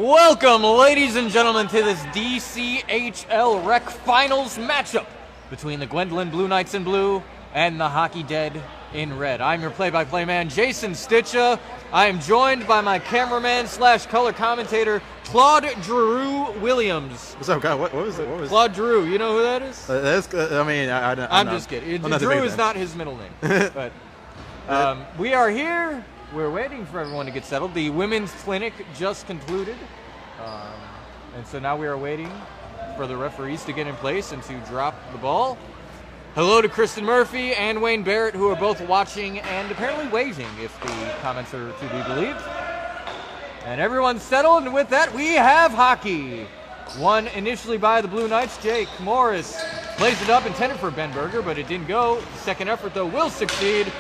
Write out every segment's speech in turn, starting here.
Welcome, ladies and gentlemen, to this DCHL Rec Finals matchup between the Gwendolyn Blue Knights in blue and the Hockey Dead in red. I'm your play-by-play man, Jason Stitcha. I am joined by my cameraman slash color commentator, Claude Drew Williams. What's up, guy? What was it? Claude Drew, you know who that is? I'm just kidding. Drew is not his middle name. But we are here. We're waiting for everyone to get settled. The women's clinic just concluded. And so now we are waiting for the referees to get in place and to drop the ball. Hello to Kristen Murphy and Wayne Barrett, who are both watching and apparently waving, if the comments are to be believed. And everyone's settled, and with that, we have hockey. Won initially by the Blue Knights. Jake Morris plays it up, intended for Ben Berger, but it didn't go. The second effort, though, will succeed.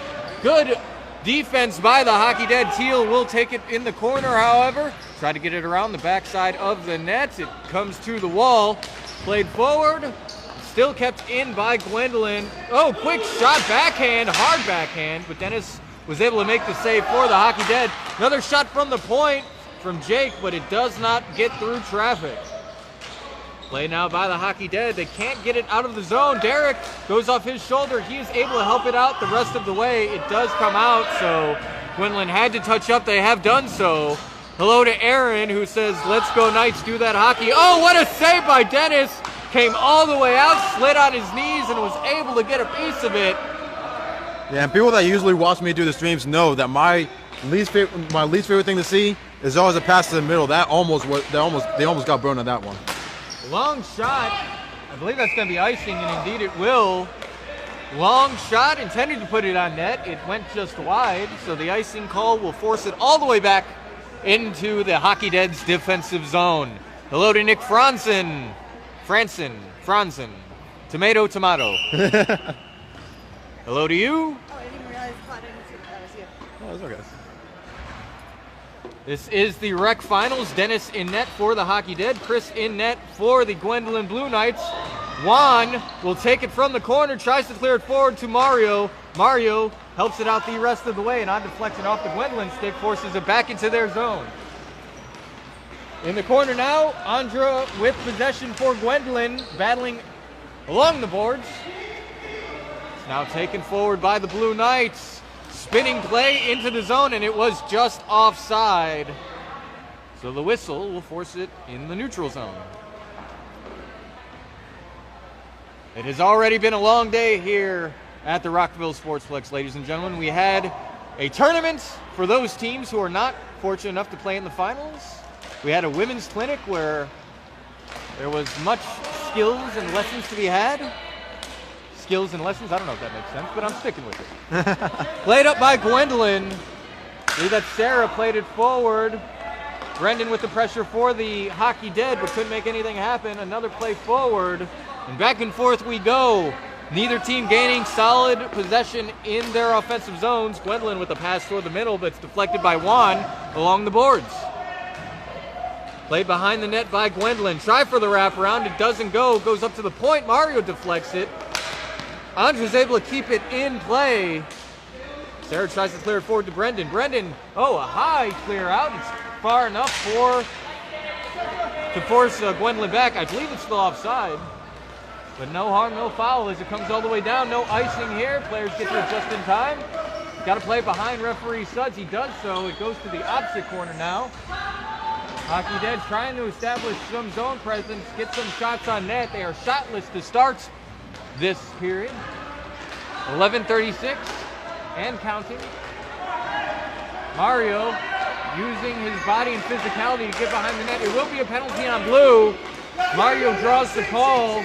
Good defense by the Hockey Dead. Teal will take it in the corner, however. Try to get it around the backside of the net. It comes to the wall. Played forward. Still kept in by Gwendolyn. Oh, quick shot, backhand, hard backhand. But Dennis was able to make the save for the Hockey Dead. Another shot from the point from Jake, but it does not get through traffic. Play now by the Hockey Dead. They can't get it out of the zone. Derek goes off his shoulder. He is able to help it out the rest of the way. It does come out, so Gwendolyn had to touch up. They have done so. Hello to Aaron, who says, "Let's go Knights, do that hockey." Oh, what a save by Dennis. Came all the way out, slid on his knees, and was able to get a piece of it. Yeah, and people that usually watch me do the streams know that my least favorite thing to see is always a pass to the middle. They almost got burned on that one. Long shot. I believe that's going to be icing, and indeed it will. Long shot, intended to put it on net. It went just wide, so the icing call will force it all the way back into the Hockey Dead's defensive zone. Hello to Nick Franzen. Tomato. Hello to you. Oh, I didn't realize that was you. Oh, that's okay. This is the Rec Finals. Dennis in net for the Hockey Dead. Chris in net for the Gwendolyn Blue Knights. Juan will take it from the corner, tries to clear it forward to Mario. Mario helps it out the rest of the way, and on deflection off the Gwendolyn stick, forces it back into their zone. In the corner now, Andra with possession for Gwendolyn, battling along the boards. It's now taken forward by the Blue Knights. Spinning play into the zone, and it was just offside. So the whistle will force it in the neutral zone. It has already been a long day here at the Rockville Sportsplex, ladies and gentlemen. We had a tournament for those teams who are not fortunate enough to play in the finals. We had a women's clinic where there was much skills and lessons to be had. Skills and lessons, I don't know if that makes sense, but I'm sticking with it. Played up by Gwendolyn. See that Sarah played it forward. Brendan with the pressure for the Hockey Dead, but couldn't make anything happen. Another play forward, and back and forth we go. Neither team gaining solid possession in their offensive zones. Gwendolyn with a pass toward the middle, but it's deflected by Juan along the boards. Played behind the net by Gwendolyn. Try for the wraparound. It doesn't go. Goes up to the point. Mario deflects it. Andre's able to keep it in play. Sarah tries to clear it forward to Brendan. Brendan, a high clear out. It's far enough to force Gwendolyn back. I believe it's still offside. But no harm, no foul as it comes all the way down. No icing here. Players get to it just in time. Got to play behind referee Suds. He does so. It goes to the opposite corner now. Hockey Dead trying to establish some zone presence, get some shots on net. They are shotless to start this period. 11:36 and counting. Mario using his body and physicality to get behind the net. It will be a penalty on blue. Mario draws the call.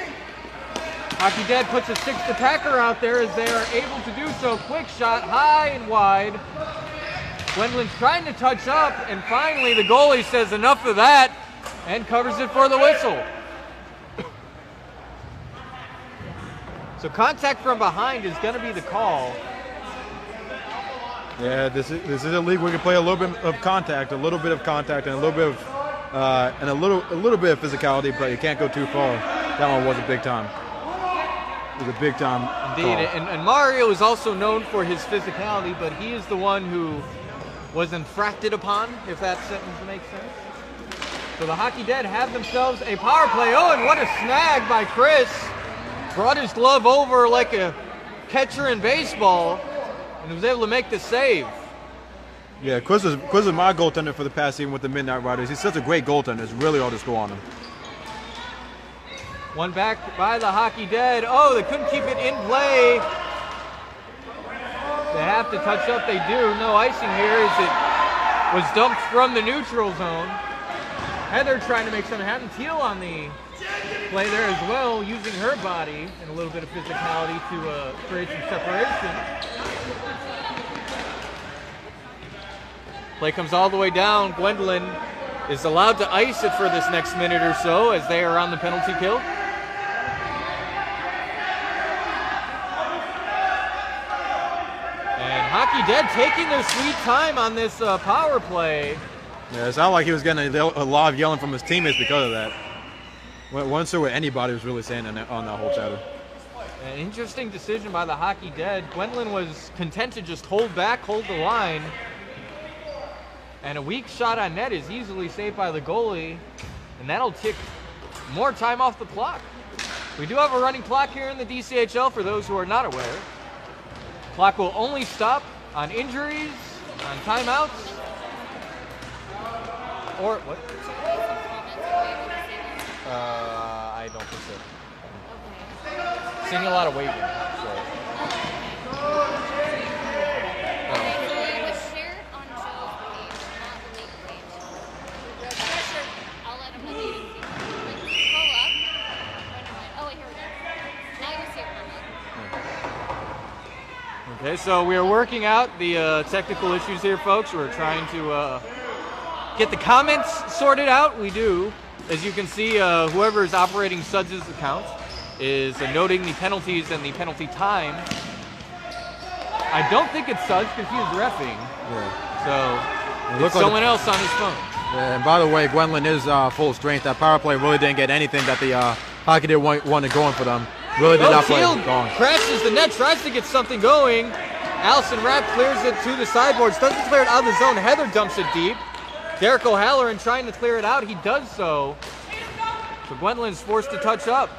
Hockey Dead puts a sixth attacker out there as they are able to do so. Quick shot, high and wide. Gwendolyn's trying to touch up, and finally the goalie says enough of that and covers it for the whistle. So contact from behind is going to be the call. Yeah, this is a league where we can play a little bit of contact, and a little bit of physicality, but you can't go too far. That one was a big time. It was a big time Indeed, and Mario is also known for his physicality, but he is the one who was infracted upon, if that sentence makes sense. So the Hockey Dead have themselves a power play. Oh, and what a snag by Chris. Brought his glove over like a catcher in baseball and was able to make the save. Yeah, Chris is my goaltender for the past season with the Midnight Riders. He's such a great goaltender. It's really hard to score on him. One back by the Hockey Dead. Oh, they couldn't keep it in play. They have to touch up. They do. No icing here as it was dumped from the neutral zone. Heather trying to make something happen. Teal on the play there as well, using her body and a little bit of physicality to create some separation. Play comes all the way down. Gwendolyn is allowed to ice it for this next minute or so as they are on the penalty kill. And Hockey Dead taking their sweet time on this power play. Yeah, it sounded like he was getting a lot of yelling from his teammates because of that. Wasn't sure what anybody was really saying on that whole chatter. An interesting decision by the Hockey Dead. Gwendolyn was content to just hold back, hold the line. And a weak shot on net is easily saved by the goalie. And that'll tick more time off the clock. We do have a running clock here in the DCHL for those who are not aware. Clock will only stop on injuries, on timeouts, or what? I don't think so. Seeing a lot of waving. So. It was shared on Joe's page, not the league page. The pressure, I'll let him know that you didn't see it. Like, scroll up. Oh, wait, here we go. Now you can see it. Okay, so we are working out the technical issues here, folks. We're trying to get the comments sorted out. We do. As you can see, whoever is operating Suds' account is noting the penalties and the penalty time. I don't think it's Suds because he is reffing. Yeah. So it's someone else on his phone. Yeah, and by the way, Gwendolyn is full strength. That power play really didn't get anything that the Hockey did wanted going for them. Really did not play Teal going. crashes the net, tries to get something going. Allison Rapp clears it to the sideboards, doesn't clear it out of the zone. Heather dumps it deep. Derek O'Halloran trying to clear it out. He does so. So Gwendolyn's forced to touch up.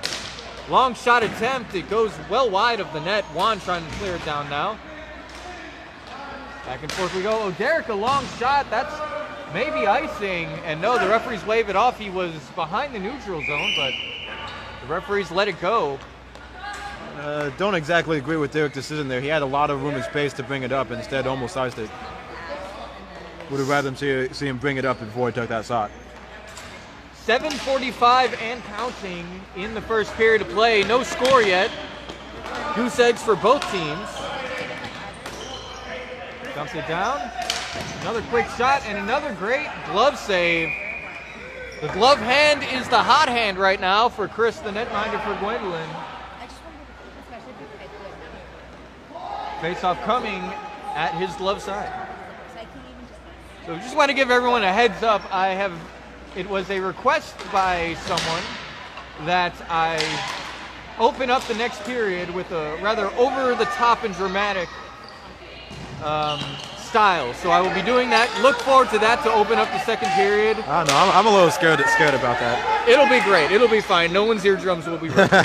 Long shot attempt. It goes well wide of the net. Juan trying to clear it down now. Back and forth we go. Oh, Derek, a long shot. That's maybe icing. And no, the referees wave it off. He was behind the neutral zone, but the referees let it go. Don't exactly agree with Derek's decision there. He had a lot of room and space to bring it up. Instead, almost iced it. Would have rather see him bring it up before he took that shot. 7:45 and counting in the first period of play. No score yet. Goose eggs for both teams. Dumps it down. Another quick shot and another great glove save. The glove hand is the hot hand right now for Chris, the netminder for Gwendolyn. Face-off coming at his glove side. So just want to give everyone a heads up. It was a request by someone that I open up the next period with a rather over-the-top and dramatic style. So I will be doing that. Look forward to that to open up the second period. I don't know. I'm a little scared about that. It'll be great. It'll be fine. No one's eardrums will be broken.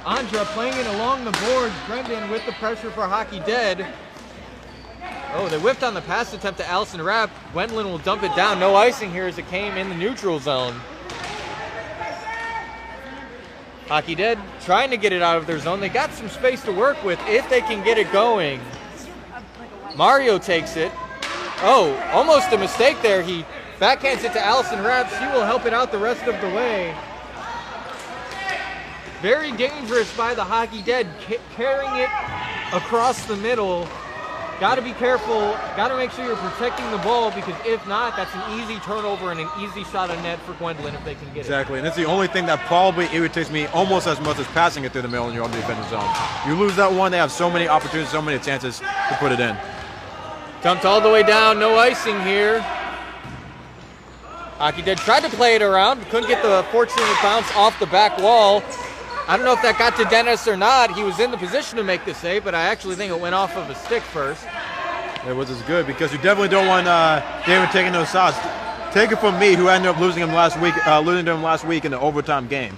Andra playing it along the boards. Brendan with the pressure for Hockey Dead. Oh, they whipped on the pass attempt to Allison Rapp. Gwendolyn will dump it down. No icing here as it came in the neutral zone. Hockey Dead trying to get it out of their zone. They got some space to work with if they can get it going. Mario takes it. Oh, almost a mistake there. He backhands it to Allison Rapp. She will help it out the rest of the way. Very dangerous by the Hockey Dead, carrying it across the middle. Got to be careful. Got to make sure you're protecting the ball because if not, that's an easy turnover and an easy shot on net for Gwendolyn if they can get it. Exactly, and it's the only thing that probably irritates me almost as much as passing it through the middle in your own defensive zone. You lose that one, they have so many opportunities, so many chances to put it in. Dumped all the way down. No icing here. Hockey Dead tried to play it around. Couldn't get the fortunate bounce off the back wall. I don't know if that got to Dennis or not. He was in the position to make the save, but I actually think it went off of a stick first. which is good because you definitely don't want David taking those shots. Take it from me, who ended up losing to him last week in the overtime game.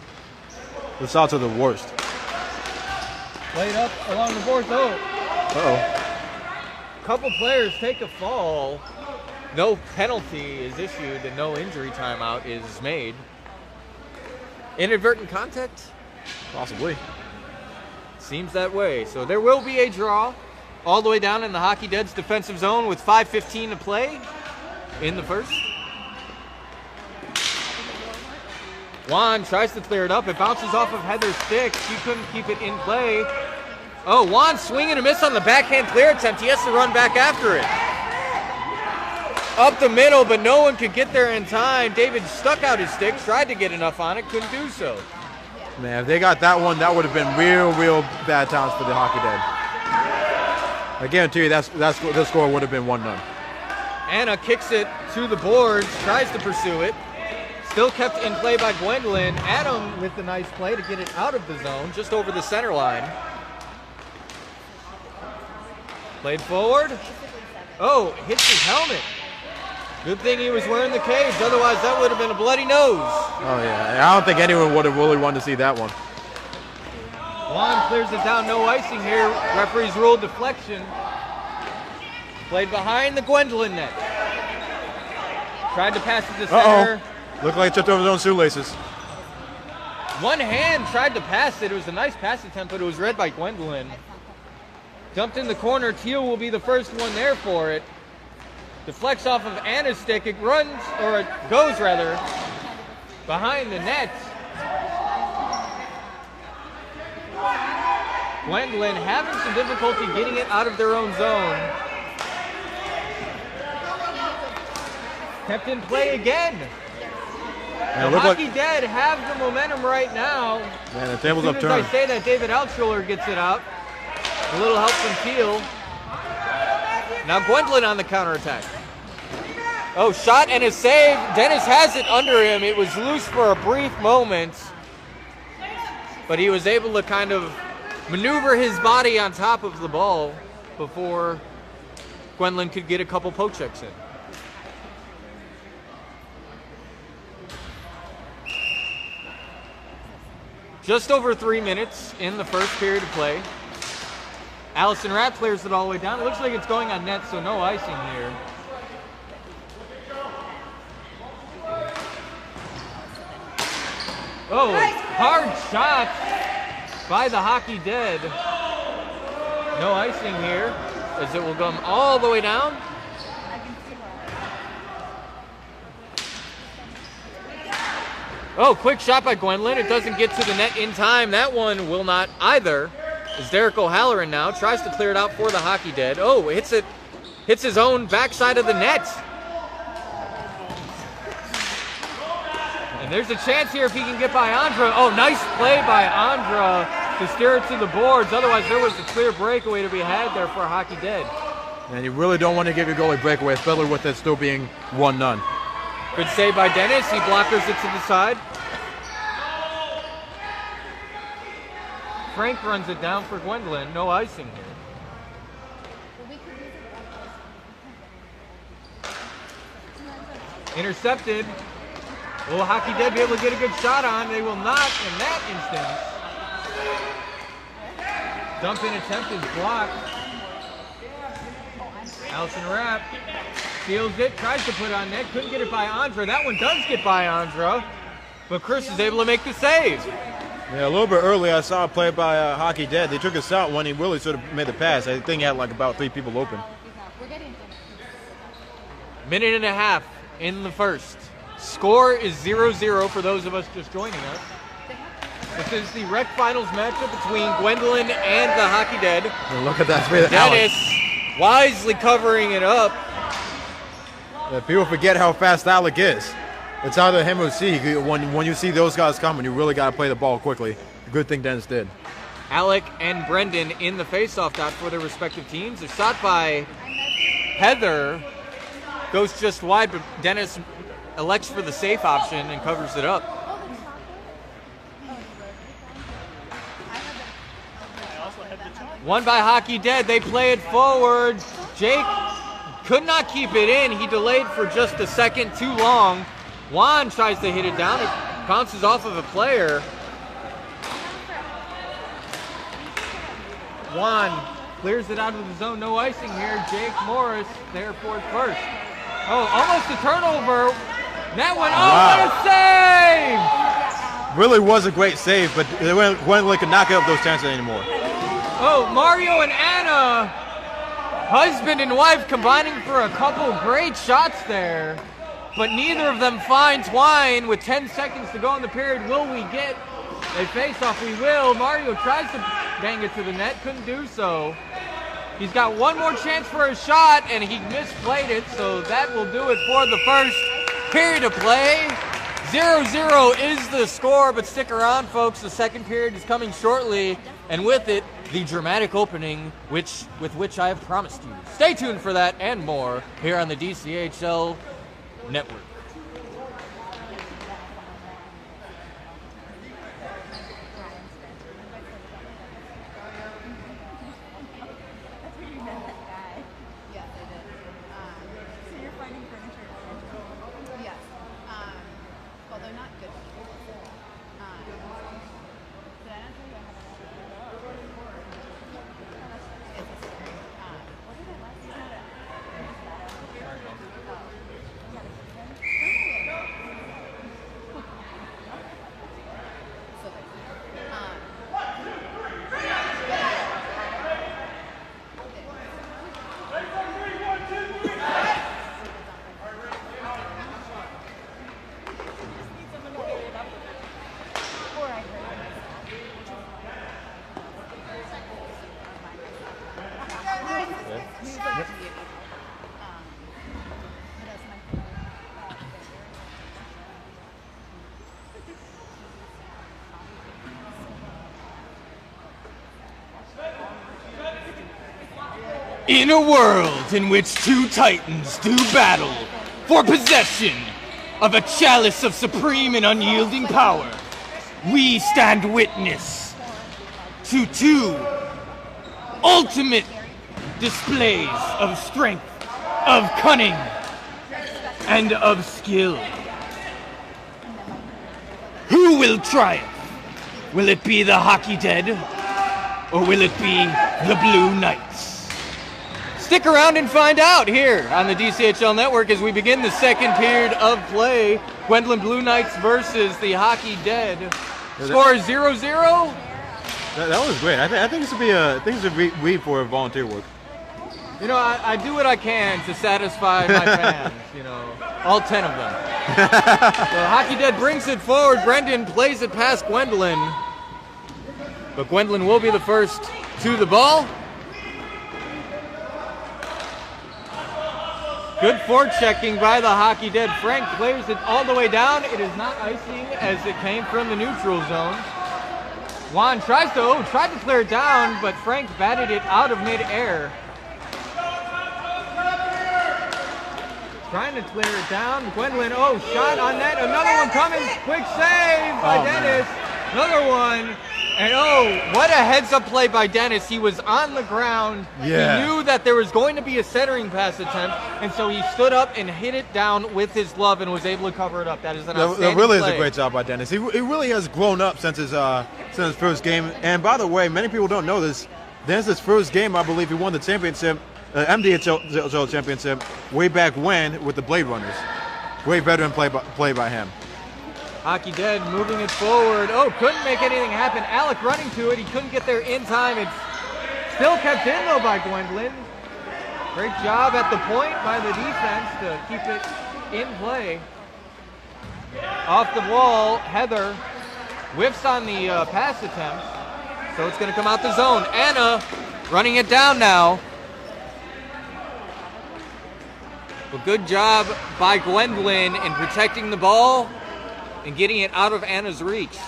The shots are the worst. Played up along the boards. Oh. Uh-oh. Couple players take a fall. No penalty is issued and no injury timeout is made. Inadvertent contact? Possibly. Seems that way. So there will be a draw all the way down in the Hockey Dead's defensive zone with 5:15 to play in the first. Juan tries to clear it up. It bounces off of Heather's stick. She couldn't keep it in play. Oh, Juan swinging and a miss on the backhand clear attempt. He has to run back after it. Up the middle, but no one could get there in time. David stuck out his stick, tried to get enough on it, couldn't do so. Man, if they got that one, that would have been real bad times for the Hockey Dead. I guarantee you the score would have been 1-0. Anna kicks it to the boards, tries to pursue it. Still kept in play by Gwendolyn. Adam with the nice play to get it out of the zone, just over the center line. Played forward. Oh, hits his helmet. Good thing he was wearing the cage, otherwise that would have been a bloody nose. Oh yeah, I don't think anyone would have really wanted to see that one. Juan clears it down, no icing here. Referees ruled deflection. Played behind the Gwendolyn net. Tried to pass it to center. Looked like he tripped over his own shoelaces. One hand tried to pass it. It was a nice pass attempt, but it was read by Gwendolyn. Dumped in the corner. Teal will be the first one there for it. Deflects off of Anna's stick. It runs, or it goes rather, behind the net. Gwendolyn having some difficulty getting it out of their own zone. Kept in play again. Man, the Hockey Dead have the momentum right now. Man, the table's upturned. As soon as I say that, David Altschuler gets it out. A little help from Teal. Now Gwendolyn on the counterattack. Oh, shot and a save. Dennis has it under him. It was loose for a brief moment, but he was able to kind of maneuver his body on top of the ball before Gwendolyn could get a couple poke checks in. Just over 3 minutes in the first period of play. Allison Rapp clears it all the way down. It looks like it's going on net, so no icing here. Oh, hard shot by the Hockey Dead. No icing here, as it will come all the way down. Oh, quick shot by Gwendolyn. It doesn't get to the net in time. That one will not either. As Derek O'Halloran now tries to clear it out for the Hockey Dead. Oh, hits his own backside of the net. And there's a chance here if he can get by Andra. Oh, nice play by Andra to steer it to the boards. Otherwise, there was a clear breakaway to be had there for Hockey Dead. And you really don't want to give your goalie breakaway, especially with it still being 1-0. Good save by Dennis. He blockers it to the side. Frank runs it down for Gwendolyn. No icing here. Intercepted. Will Hockey Dead be able to get a good shot on? They will not in that instance. Dump in attempt is blocked. Allison Rapp steals it, tries to put it on net, couldn't get it by Andra. That one does get by Andra, but Chris is able to make the save. Yeah, a little bit earlier I saw a play by Hockey Dead. They took a shot when he really should have made the pass. I think he had like about 3 people open. Minute and a half in the first. Score is 0-0 for those of us just joining us. This is the rec finals matchup between Gwendolyn and the Hockey Dead. And look at that. Dennis wisely covering it up. Yeah, people forget how fast Alec is. It's either him or C. When you see those guys coming, you really got to play the ball quickly. Good thing Dennis did. Alec and Brendan in the faceoff dot for their respective teams. A shot by Heather goes just wide, but Dennis elects for the safe option and covers it up. One by Hockey Dead. They play it forward. Jake could not keep it in. He delayed for just a second too long. Juan tries to hit it down. It bounces off of a player. Juan clears it out of the zone. No icing here. Jake Morris there for it first. Oh, almost a turnover. That one, Wow. what a save! Really was a great save, but Gwendolyn could not get up those chances anymore. Oh, Mario and Anna, husband and wife, combining for a couple great shots there, but neither of them finds Wine with 10 seconds to go in the period. Will we get a face-off? We will. Mario tries to bang it to the net, couldn't do so. He's got one more chance for a shot, and he misplayed it, so that will do it for the first period of play. 0-0 is the score, but stick around, folks. The second period is coming shortly, and with it, the dramatic opening with which I have promised you. Stay tuned for that and more here on the DCHL Network. Yes, I did. So you're finding furniture? Yes. Well, they're not good people. Did I not tell you I have It's a scary. What did I last So In a world in which two titans do battle for possession of a chalice of supreme and unyielding power, we stand witness to two ultimate displays of strength, of cunning, and of skill. Who will triumph? Will it be the Hockey Dead, or will it be the Blue Knights? Stick around and find out here on the DCHL Network as we begin the second period of play. Gwendolyn Blue Knights versus the Hockey Dead. Score is 0-0. That was great. I think this would be read for volunteer work. You know, I do what I can to satisfy my fans, you know, all 10 of them. So Hockey Dead brings it forward. Brendan plays it past Gwendolyn. But Gwendolyn will be the first to the ball. Good forechecking by the Hockey Dead. Frank clears it all the way down. It is not icing as it came from the neutral zone. Juan tried to clear it down, but Frank batted it out of midair. Trying to clear it down. Gwendolyn, shot on net. Another one coming. Quick save by Dennis. Man. Another one. And what a heads-up play by Dennis. He was on the ground. Yeah. He knew that there was going to be a centering pass attempt, and so he stood up and hit it down with his glove and was able to cover it up. That is an outstanding That really play. is a great job by Dennis. He really has grown up since his first game. And by the way, many people don't know this. Dennis's first game, I believe, he won the championship, MDHL championship, way back when with the Blade Runners. Great veteran play by him. Hockey Dead moving it forward. Couldn't make anything happen. Alec running to it. He couldn't get there in time. It's still kept in, though, by Gwendolyn. Great job at the point by the defense to keep it in play. Off the wall, Heather whiffs on the pass attempt. So it's going to come out the zone. Anna running it down now. Well, good job by Gwendolyn in protecting the ball and getting it out of Anna's reach.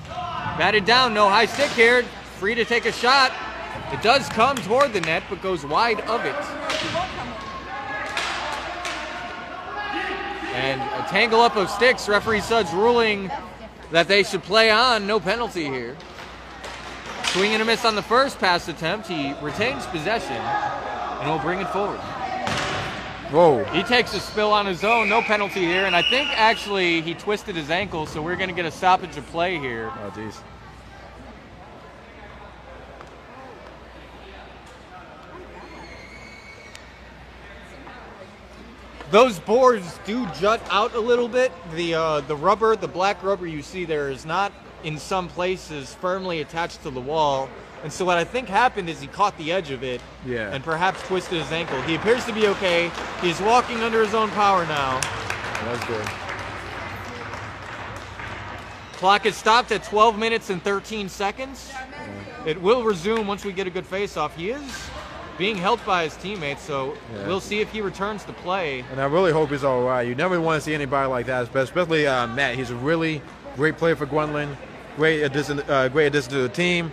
Batted down, no high stick here. Free to take a shot. It does come toward the net, but goes wide of it. And a tangle up of sticks. Referee Sudds ruling that they should play on. No penalty here. Swing and a miss on the first pass attempt. He retains possession and will bring it forward. Whoa. He takes a spill on his own, no penalty here, and I think actually he twisted his ankle, so we're going to get a stoppage of play here. Oh, jeez. Those boards do jut out a little bit. The rubber, the black rubber you see there is not in some places firmly attached to the wall. And so what I think happened is he caught the edge of it and perhaps twisted his ankle. He appears to be okay. He's walking under his own power now. That's good. Clock is stopped at 12 minutes and 13 seconds. It will resume once we get a good face-off. He is being helped by his teammates, so we'll see if he returns to play. And I really hope he's all right. You never want to see anybody like that, especially Matt. He's a really great player for Gwendolyn. Great addition to the team.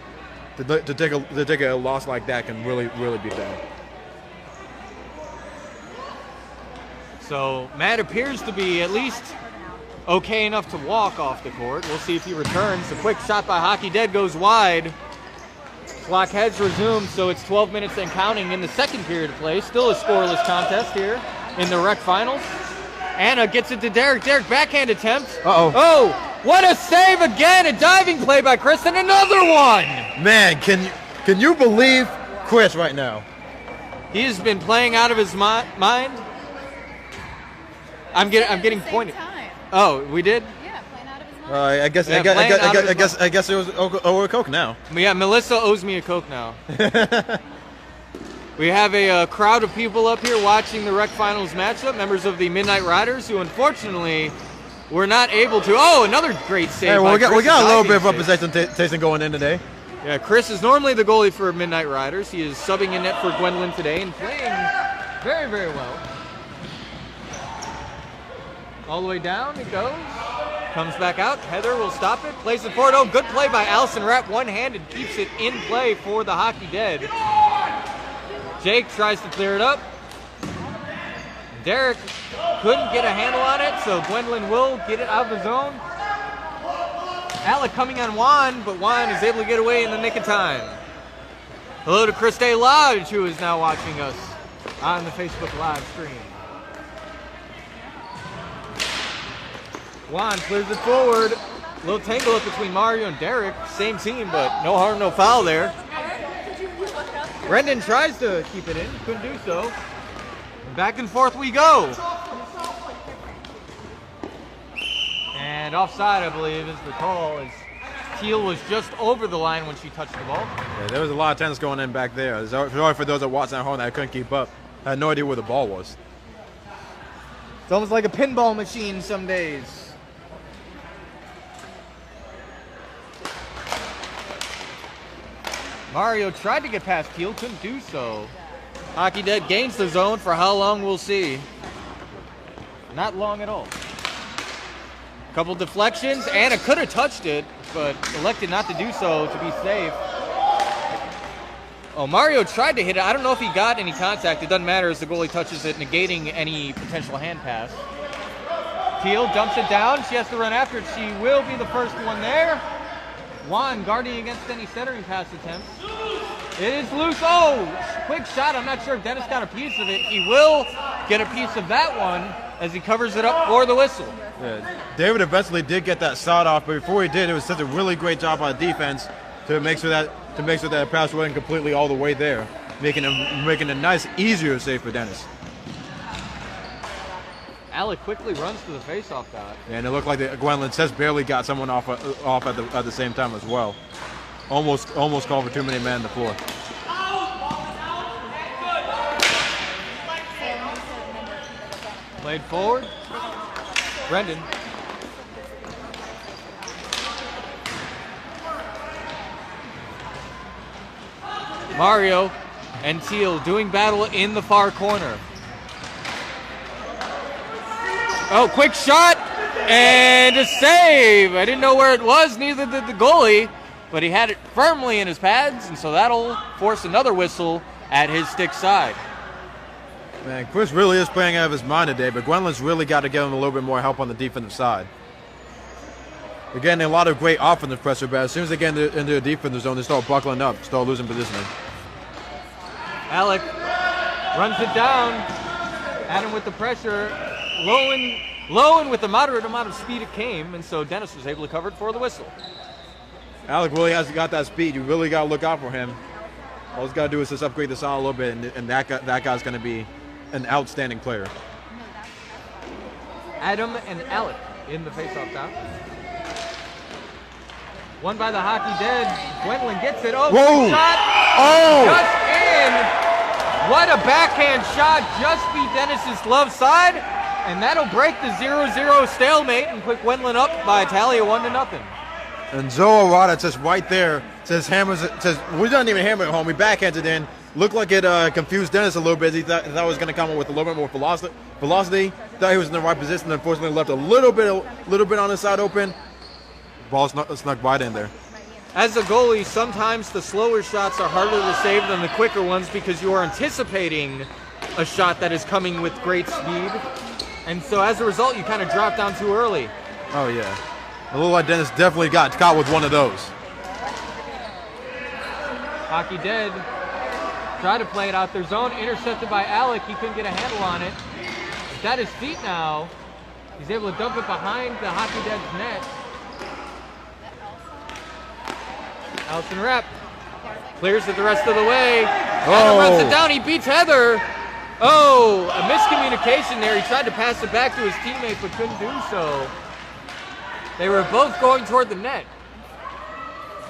To take a loss like that can really be bad. So Matt appears to be at least okay enough to walk off the court. We'll see if he returns. A quick shot by Hockey Dead goes wide. Clock has resumed, so it's 12 minutes and counting in the second period of play. Still a scoreless contest here in the rec finals. Anna gets it to Derek. Derek, backhand attempt. Uh-oh. Oh, what a save again. A diving play by Chris and another one. Man, can you believe Chris right now? He has been playing out of his mind. I'm getting pointed. Time. Oh, we did? Yeah, playing out of his mind. I guess it was over Coke now. Yeah, Melissa owes me a Coke now. We have a crowd of people up here watching the rec finals matchup, members of the Midnight Riders, who unfortunately were not able to. Oh, another great save. Hey, well, we got a little bit of save. representation going in today. Yeah, Chris is normally the goalie for Midnight Riders. He is subbing in net for Gwendolyn today and playing very, very well. All the way down it goes. Comes back out. Heather will stop it. Plays it forward. Oh, good play by Allison Rapp. One-handed keeps it in play for the Hockey Dead. Jake tries to clear it up. Derek couldn't get a handle on it, so Gwendolyn will get it out of the zone. Alec coming on Juan, but Juan is able to get away in the nick of time. Hello to Christine Lodge, who is now watching us on the Facebook Live stream. Juan clears it forward. A little tangle up between Mario and Derek. Same team, but no harm, no foul there. Brendan tries to keep it in, couldn't do so. Back and forth we go. And offside, I believe, is the call, as Teal was just over the line when she touched the ball. Yeah, there was a lot of tennis going in back there. Sorry for those that watched at home that couldn't keep up. I had no idea where the ball was. It's almost like a pinball machine some days. Mario tried to get past Teal, couldn't do so. Hockey Dead gains the zone. For how long, we'll see. Not long at all. Couple deflections. Anna could have touched it, but elected not to do so to be safe. Oh, Mario tried to hit it. I don't know if he got any contact. It doesn't matter as the goalie touches it, negating any potential hand pass. Teal dumps it down. She has to run after it. She will be the first one there. Juan guarding against any centering pass attempts. It is loose. Oh, quick shot. I'm not sure if Dennis got a piece of it. He will get a piece of that one as he covers it up for the whistle. Yeah, David eventually did get that shot off, but before he did, it was such a really great job on defense to make sure that pass wasn't completely all the way there, making a nice, easier save for Dennis. Alec quickly runs to the face-off dot. Yeah, and it looked like Gwendolyn just barely got someone off at the same time as well. Almost called for too many men on the floor. Played forward. Brendan. Mario and Teal doing battle in the far corner. Oh, quick shot and a save. I didn't know where it was, neither did the goalie, but he had it firmly in his pads, and so that'll force another whistle at his stick side. Man, Chris really is playing out of his mind today, but Gwendolyn's really got to give him a little bit more help on the defensive side. They're getting a lot of great offensive pressure, but as soon as they get into the defensive zone, they start buckling up, start losing positioning. Alec runs it down. Adam with the pressure, low and with a moderate amount of speed it came, and so Dennis was able to cover it for the whistle. Alec really has got that speed. You really got to look out for him. All he's got to do is just upgrade the sound a little bit, and that guy's going to be an outstanding player. Adam and Alec in the face-off down. Won by the Hockey Dead. Gwendolyn gets it. Oh, whoa! Shot! Oh! Just in! What a backhand shot. Just beat Dennis's love side. And that'll break the 0-0 stalemate and put Gwendolyn up by a tally of 1-0. And Zoe Arata just right there says we didn't even hammer it home. We backhanded in. Looked like it confused Dennis a little bit. He thought it was going to come up with a little bit more velocity. Thought he was in the right position. Unfortunately, left a little bit on the side open. Ball snuck right in there. As a goalie, sometimes the slower shots are harder to save than the quicker ones because you are anticipating a shot that is coming with great speed. And so as a result, you kind of drop down too early. Oh, yeah. It looked like Dennis definitely got caught with one of those. Hockey Dead tried to play it out their zone, intercepted by Alec. He couldn't get a handle on it. It's at his feet now. He's able to dump it behind the Hockey Dead's net. Allison Rapp clears it the rest of the way. Adam runs it down. He beats Heather. Oh, a miscommunication there. He tried to pass it back to his teammate, but couldn't do so. They were both going toward the net.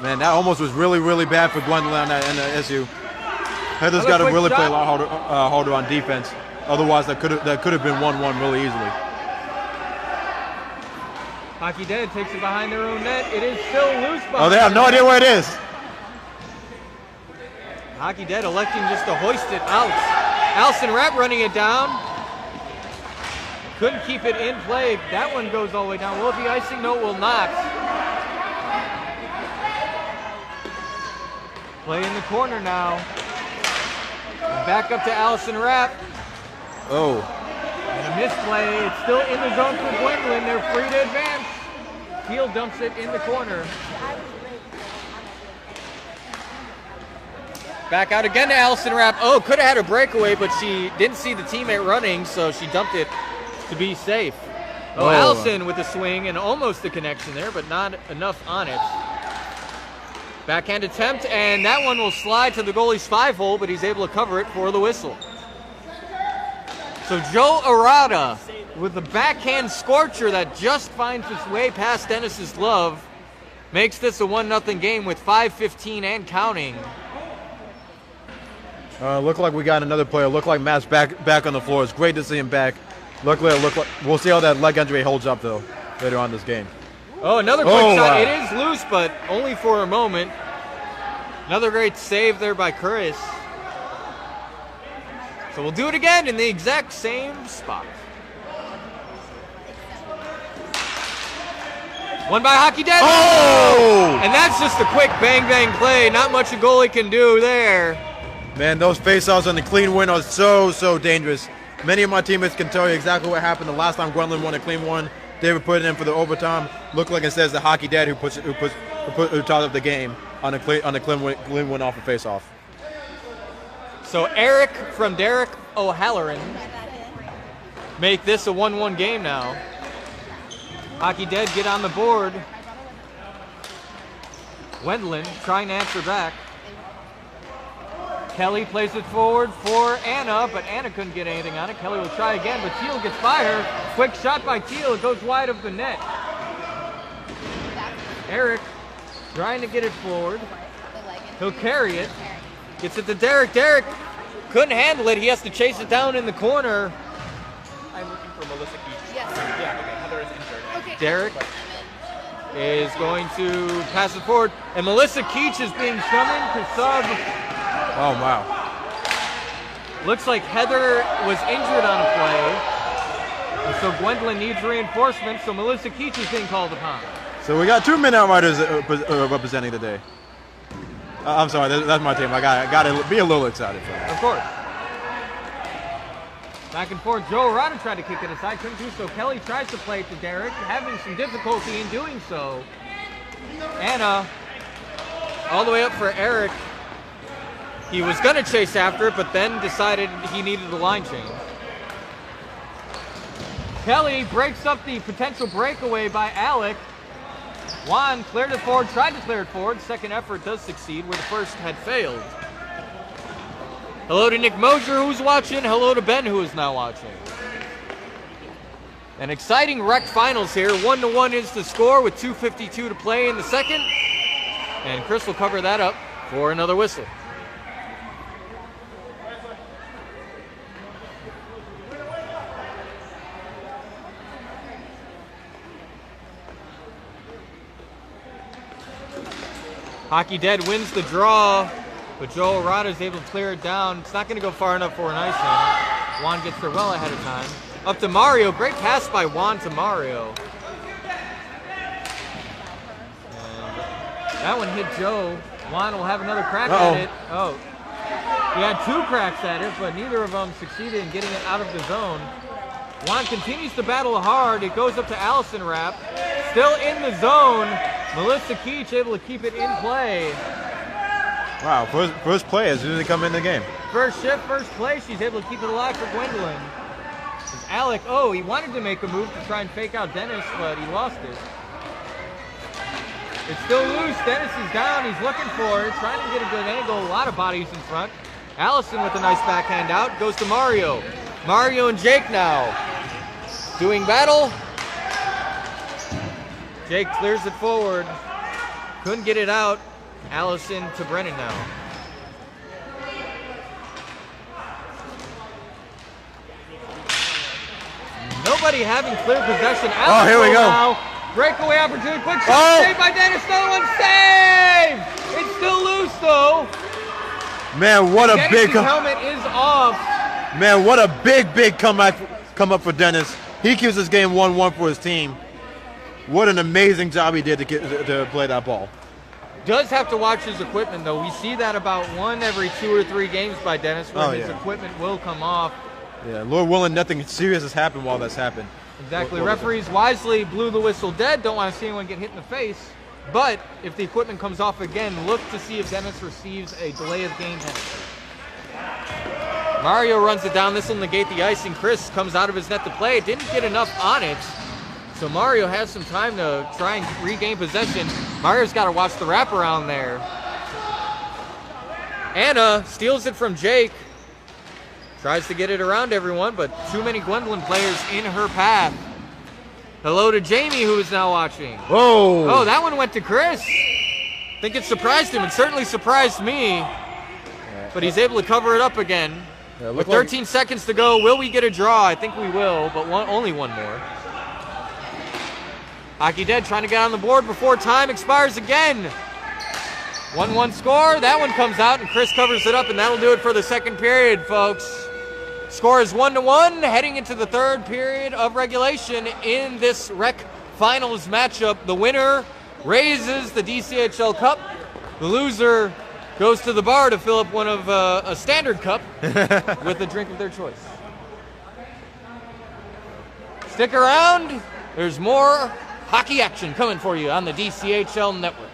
Man, that almost was really, really bad for Gwendolyn on that issue. Heather's got to really play a lot harder on defense. Otherwise, that could have been 1-1 really easily. Hockey Dead takes it behind their own net. It is still loose behind. Oh, they have no idea where it is. Hockey Dead electing just to hoist it out. Allison Rapp running it down. Couldn't keep it in play. That one goes all the way down. Will it be icing? No, it will not. Play in the corner now. And back up to Allison Rapp. Oh. And a misplay. It's still in the zone for Gwendolyn. They're free to advance. Heel dumps it in the corner. Back out again to Allison Rapp. Oh, could have had a breakaway, but she didn't see the teammate running, so she dumped it to be safe. Oh, Allison with the swing and almost the connection there, but not enough on it. Backhand attempt, and that one will slide to the goalie's 5-hole, but he's able to cover it for the whistle. So Joe Arata with the backhand scorcher that just finds its way past Dennis's glove makes this a 1-0 game with 5:15 and counting. Look like we got another player. Look like Matt's back on the floor. It's great to see him back. Luckily, we'll see how that leg injury holds up though later on this game. Oh, another quick shot. It is loose, but only for a moment. Another great save there by Curtis. So we'll do it again in the exact same spot. Won by Hockey Dead. Oh! And that's just a quick bang-bang play. Not much a goalie can do there. Man, those faceoffs on the clean win are so dangerous. Many of my teammates can tell you exactly what happened the last time Gwendolyn won a clean one. David put it in for the overtime. Looked like it says the Hockey Dad who tied up the game on a clean win off a faceoff. So Eric from Derek O'Halloran make this a 1-1 game now. Hockey Dead get on the board. Gwendolyn trying to answer back. Kelly plays it forward for Anna, but Anna couldn't get anything on it. Kelly will try again, but Teal gets by her. Quick shot by Teal. It goes wide of the net. Eric trying to get it forward. He'll carry it. Gets it to Derek. Derek couldn't handle it. He has to chase it down in the corner. I'm looking for Melissa Keach. Yes. Yeah, okay. Heather is injured. Okay. Derek is going to pass it forward, and Melissa Keach is being summoned to sub. Oh, wow. Looks like Heather was injured on a play, and so Gwendolyn needs reinforcement, so Melissa Keach is being called upon. So we got 2 Midnight Riders representing today. I'm sorry, that's my team. I got to be a little excited for that. Of course. Back and forth. Joe Arata tried to kick it aside, couldn't do so. Kelly tries to play it to Derek, having some difficulty in doing so. Anna, all the way up for Eric. He was going to chase after it, but then decided he needed a line change. Kelly breaks up the potential breakaway by Alec. Juan cleared it forward, tried to clear it forward. Second effort does succeed where the first had failed. Hello to Nick Mosier, who's watching. Hello to Ben, who is now watching. An exciting rec finals here. 1-1 is the score with 2:52 to play in the second. And Chris will cover that up for another whistle. Hockey Dead wins the draw, but Joe Arata is able to clear it down. It's not going to go far enough for an icing. Juan gets there well ahead of time. Up to Mario. Great pass by Juan to Mario. And that one hit Joe. Juan will have another crack at it. Oh, he had two cracks at it, but neither of them succeeded in getting it out of the zone. Juan continues to battle hard. It goes up to Allison Rapp. Still in the zone. Melissa Keach able to keep it in play. Wow, first play as soon as they come in the game. First shift, first play. She's able to keep it alive for Gwendolyn. Alec, he wanted to make a move to try and fake out Dennis, but he lost it. It's still loose. Dennis is down. He's looking for it, trying to get a good angle. A lot of bodies in front. Allison with a nice backhand out. Goes to Mario. Mario and Jake now doing battle. Jake clears it forward. Couldn't get it out. Allison to Brennan now. Nobody having clear possession. Oh, here we go. Now. Breakaway opportunity. Quick shot saved by Dennis. No one save. It's still loose though. Man, what a big helmet is off. Man, what a big come up for Dennis. He keeps this game 1-1 for his team. What an amazing job he did to play that ball. Does have to watch his equipment though. We see that about one every 2 or 3 games by Dennis where his equipment will come off. Yeah, Lord willing, nothing serious has happened while that's happened. Exactly. Referees wisely blew the whistle dead. Don't want to see anyone get hit in the face. But if the equipment comes off again, look to see if Dennis receives a delay of game penalty. Mario runs it down. This will negate the icing. Chris comes out of his net to play. Didn't get enough on it. So Mario has some time to try and regain possession. Mario's got to watch the wraparound there. Anna steals it from Jake. Tries to get it around everyone, but too many Gwendolyn players in her path. Hello to Jamie, who is now watching. Whoa! Oh, that one went to Chris. Think it surprised him. It certainly surprised me. But he's able to cover it up again. Yeah, with 13 seconds to go, will we get a draw? I think we will, but only one more. Hockey Dead trying to get on the board before time expires again. 1-1 score. That one comes out, and Chris covers it up, and that'll do it for the second period, folks. Score is 1-1, heading into the third period of regulation in this rec finals matchup. The winner raises the DCHL Cup. The loser goes to the bar to fill up one of a standard cup with a drink of their choice. Stick around. There's more hockey action coming for you on the DCHL Network.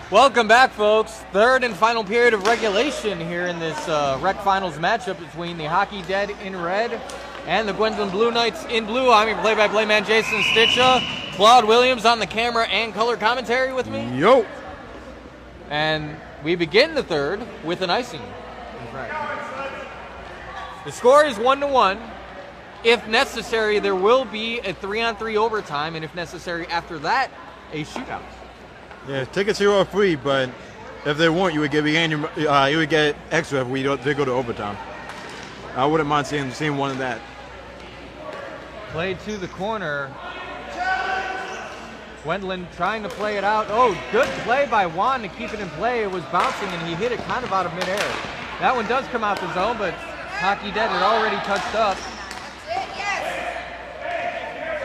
Welcome back, folks. Third and final period of regulation here in this rec finals matchup between the Hockey Dead in red and the Gwendolyn Blue Knights in blue. I'm your play-by-play man, Jason Stitcha. Claude Williams on the camera and color commentary with me. Yo. And we begin the third with an icing. The score is 1-1. If necessary, there will be a 3-on-3 overtime, and if necessary, after that, a shootout. Yeah, tickets here are free, but if they weren't, you would get extra if they go to overtime. I wouldn't mind seeing one of that. Play to the corner. Gwendolyn trying to play it out. Oh, good play by Juan to keep it in play. It was bouncing, and he hit it kind of out of midair. That one does come out the zone, but Hockey Dead had already touched up.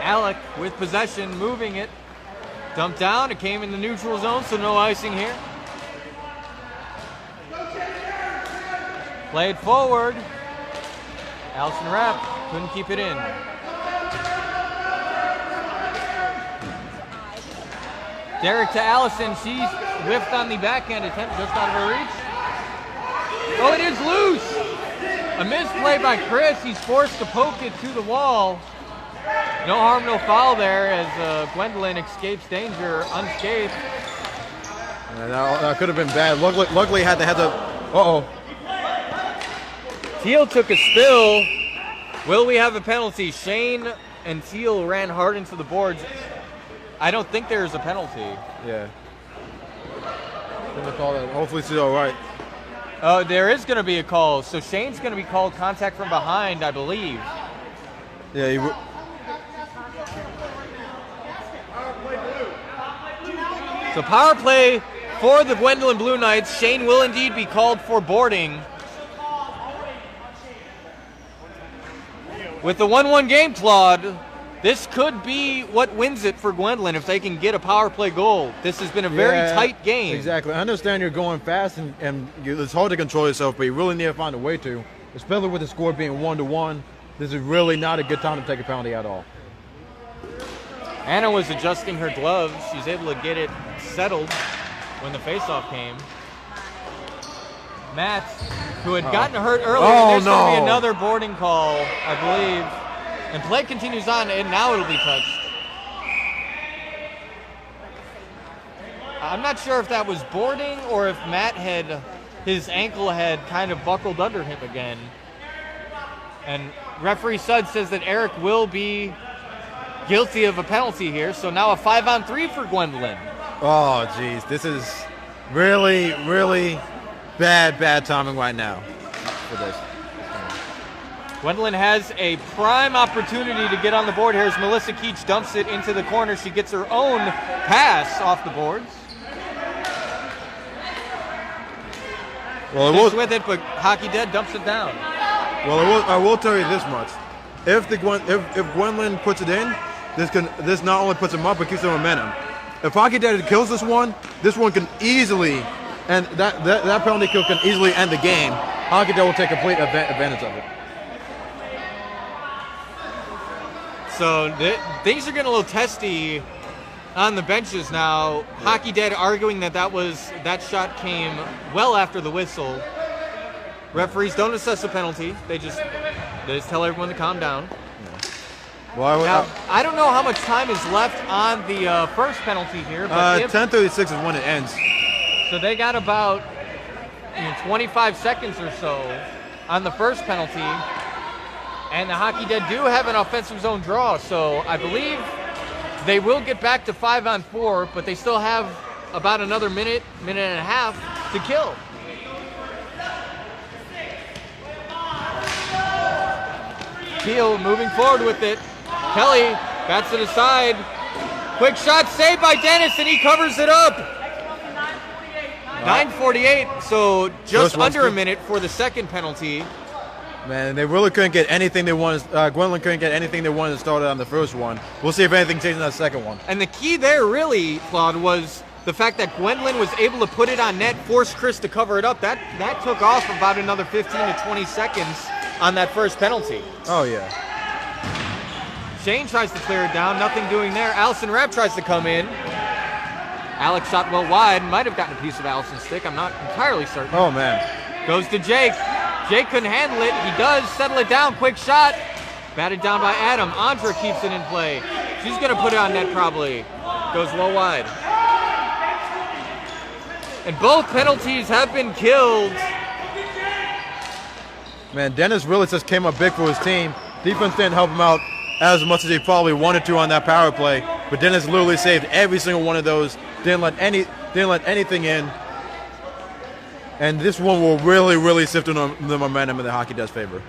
Alec with possession, moving it. Dumped down. It came in the neutral zone, so no icing here. Played forward. Allison Rapp couldn't keep it in. Derek to Allison. She's whiffed on the backhand attempt just out of her reach. Oh, it is loose. A misplay by Chris. He's forced to poke it to the wall. No harm, no foul there as Gwendolyn escapes danger unscathed. That could have been bad. Luckily, had the heads up. Uh-oh. Teal took a spill. Will we have a penalty? Shane and Teal ran hard into the boards. I don't think there's a penalty. Yeah. Gonna call that. Hopefully she's all right. Oh, there is going to be a call. So Shane's going to be called contact from behind, I believe. Yeah. So power play for the Gwendolyn Blue Knights. Shane will indeed be called for boarding. With the 1-1 game, Claude, this could be what wins it for Gwendolyn if they can get a power play goal. This has been a very tight game. Exactly. I understand you're going fast and it's hard to control yourself, but you really need to find a way to. Especially with the score being 1-1, this is really not a good time to take a penalty at all. Anna was adjusting her gloves. She's able to get it settled when the faceoff came. Matt, who had gotten hurt earlier, there's going to be another boarding call, I believe. And play continues on, and now it'll be touched. I'm not sure if that was boarding or if Matt his ankle had kind of buckled under him again. And referee Sud says that Eric will be guilty of a penalty here, so now a 5-on-3 for Gwendolyn. Oh, geez. This is really, really bad timing right now for this. Gwendolyn has a prime opportunity to get on the board here as Melissa Keach dumps it into the corner. She gets her own pass off the boards. Well, Sticks with it, but Hockey Dead dumps it down. Well, I will tell you this much: if Gwendolyn puts it in, this not only puts them up but keeps the momentum. If Hockey Dead kills this one can easily, and that penalty kill can easily end the game. Hockey Dead will take complete advantage of it. So things are getting a little testy on the benches now. Hockey Dead arguing that shot came well after the whistle. Referees don't assess a penalty. They just tell everyone to calm down. Well, Now, I don't know how much time is left on the first penalty here. But 10:36 is when it ends. So they got about 25 seconds or so on the first penalty. And the Hockey Dead do have an offensive zone draw, so I believe they will get back to 5-on-4, but they still have about another minute and a half to kill. Teal moving forward with it. Kelly bats it aside. Quick shot saved by Dennis, and he covers it up. 9:48, so just under a minute for the second penalty. Man, they really couldn't get anything they wanted. Gwendolyn couldn't get anything they wanted to start on the first one. We'll see if anything changes in that second one. And the key there, really, Claude, was the fact that Gwendolyn was able to put it on net, force Chris to cover it up. That took off about another 15 to 20 seconds on that first penalty. Oh, yeah. Shane tries to clear it down, nothing doing there. Allison Rapp tries to come in. Alex shot well wide, might have gotten a piece of Allison's stick. I'm not entirely certain. Oh, man. Goes to Jake. Jake couldn't handle it. He does settle it down. Quick shot. Batted down by Adam. Andra keeps it in play. She's going to put it on net probably. Goes low wide. And both penalties have been killed. Man, Dennis really just came up big for his team. Defense didn't help him out as much as he probably wanted to on that power play, but Dennis literally saved every single one of those. Didn't let anything in. And this one will really sift the momentum in the Hockey Dev's favor.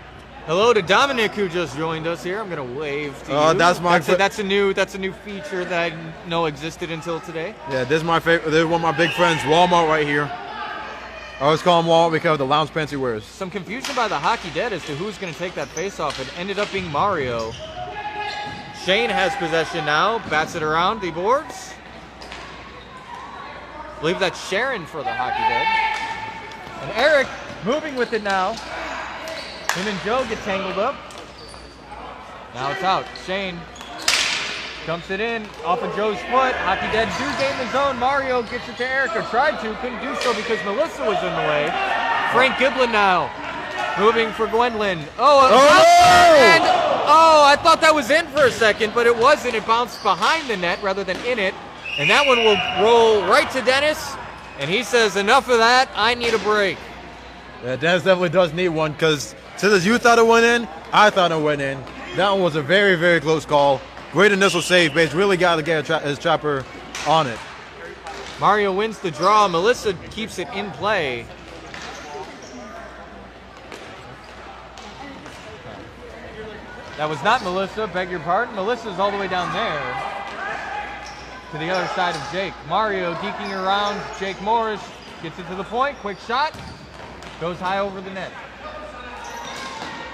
Hello to Dominic, who just joined us here. I'm gonna wave to you. That's a new feature that I know existed until today. Yeah, this is my favorite. This is one of my big friends, Walmart, right here. I always call him Walmart because of the lounge pants he wears. Some confusion by the Hockey Dead as to who's gonna take that face-off. It ended up being Mario. Shane has possession now. Bats it around the boards. I believe that's Sharon for the Hockey Dead. And Eric moving with it now. Him and Joe get tangled up. Now it's out. Shane dumps it in off of Joe's foot. Hockey Dead do gain the zone. Mario gets it to Eric, or tried to. Couldn't do so because Melissa was in the way. Frank Giblin now moving for Gwendolyn. I thought that was in for a second, but it wasn't. It bounced behind the net rather than in it. And that one will roll right to Dennis. And he says, enough of that. I need a break. Yeah, Dennis definitely does need one because since you thought it went in, I thought it went in. That one was a very close call. Great initial save, but he's really got to get his chopper on it. Mario wins the draw. Melissa keeps it in play. That was not Melissa, beg your pardon. Melissa's all the way down there to the other side of Jake. Mario deking around Jake Morris, gets it to the point, quick shot, goes high over the net.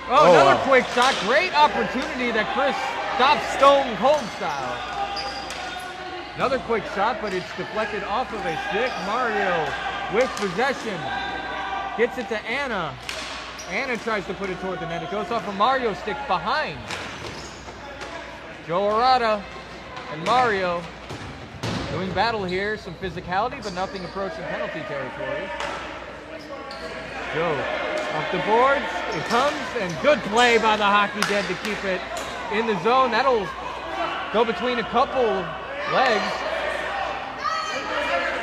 Another quick shot, great opportunity that Chris stopped Stone Cold style. Another quick shot, but it's deflected off of a stick. Mario with possession, gets it to Anna. Anna tries to put it toward the net. It goes off of Mario's stick behind. Joe Arata and Mario doing battle here. Some physicality, but nothing approaching penalty territory. Joe off the boards. It comes, and good play by the Hockey Dead to keep it in the zone. That'll go between a couple legs.